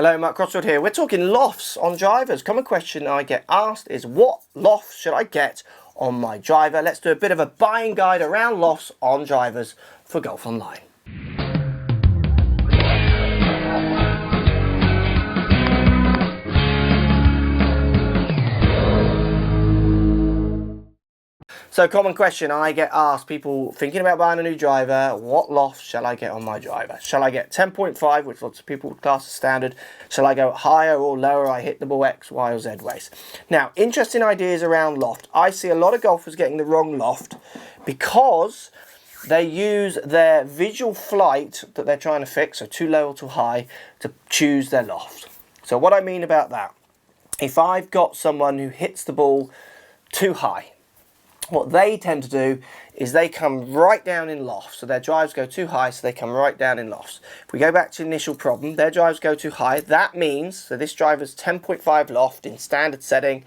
Hello, Mark Crossfield here. We're talking lofts on drivers. Common question I get asked is, what loft should I get on my driver? Let's do a bit of a buying guide around lofts on drivers for GolfOnline. So, common question I get asked, people thinking about buying a new driver, what loft shall I get on my driver? Shall I get 10.5, which lots of people class as standard? Shall I go higher or lower? I hit the ball X, Y or Z ways. Now, interesting ideas around loft. I see a lot of golfers getting the wrong loft because they use their visual flight that they're trying to fix, so too low or too high, to choose their loft. So what I mean about that, if I've got someone who hits the ball too high, what they tend to do is they come right down in lofts. So their drives go too high, so they come right down in lofts. If we go back to the initial problem, their drives go too high. That means, so this driver's 10.5 loft in standard setting,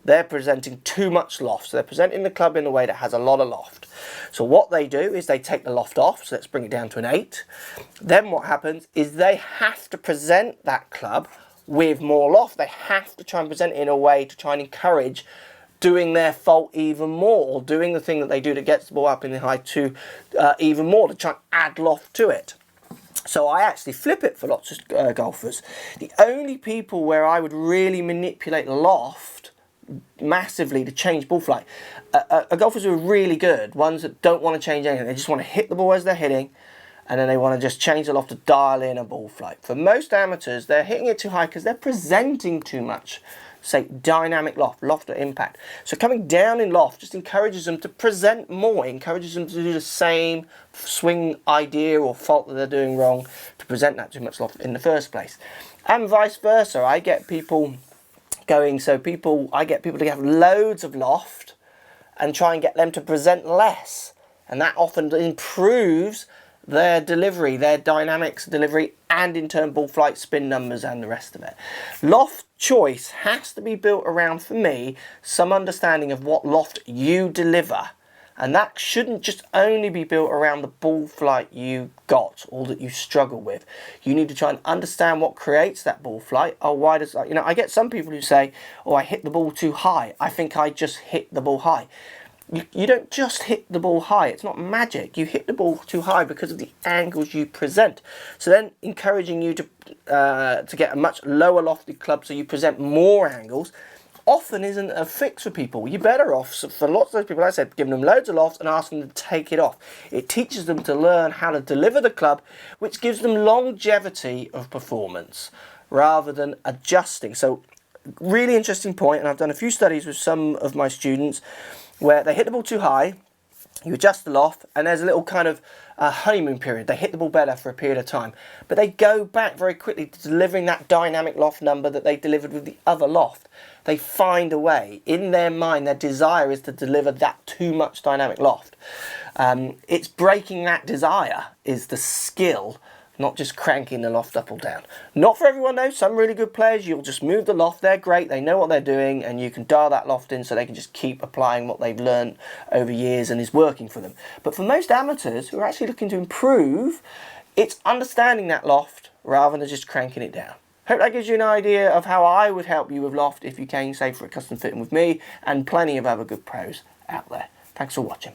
they're presenting too much loft. So they're presenting the club in a way that has a lot of loft. So what they do is they take the loft off. So let's bring it down to an 8. Then what happens is they have to present that club with more loft. They have to try and present it in a way to try and encourage doing their fault even more, or doing the thing that they do that gets the ball up in the high to even more, to try and add loft to it. So I actually flip it for lots of golfers. The only people where I would really manipulate loft massively to change ball flight are golfers who are really good, ones that don't want to change anything. They just want to hit the ball as they're hitting, and then they want to just change the loft to dial in a ball flight. For most amateurs, they're hitting it too high because they're presenting too much, say, dynamic loft at impact. So coming down in loft just encourages them to present more, encourages them to do the same swing idea or fault that they're doing wrong, to present that too much loft in the first place. And vice versa. I get people going, I get people to have loads of loft and try and get them to present less. And that often improves their delivery, their dynamics delivery, and in turn ball flight, spin numbers and the rest of it. Loft choice has to be built around, for me, some understanding of what loft you deliver. And that shouldn't just only be built around the ball flight you got or that you struggle with. You need to try and understand what creates that ball flight. Oh, why does, I get some people who say, oh, I hit the ball too high. I think I just hit the ball high. You don't just hit the ball high. It's not magic. You hit the ball too high because of the angles you present. So then encouraging you to get a much lower lofted club so you present more angles often isn't a fix for people. You're better off, for lots of those people, like I said, giving them loads of loft and asking them to take it off. It teaches them to learn how to deliver the club, which gives them longevity of performance rather than adjusting. So really interesting point, and I've done a few studies with some of my students where they hit the ball too high, you adjust the loft, and there's a little kind of honeymoon period. They hit the ball better for a period of time, but they go back very quickly to delivering that dynamic loft number that they delivered with the other loft. They find a way. In their mind, their desire is to deliver that too much dynamic loft. It's breaking that desire is the skill, not just cranking the loft up or down. Not for everyone though. Some really good players, you'll just move the loft. They're great. They know what they're doing, and you can dial that loft in so they can just keep applying what they've learned over years and is working for them. But for most amateurs who are actually looking to improve, it's understanding that loft rather than just cranking it down. Hope that gives you an idea of how I would help you with loft if you came, say, for a custom fitting with me and plenty of other good pros out there. Thanks for watching.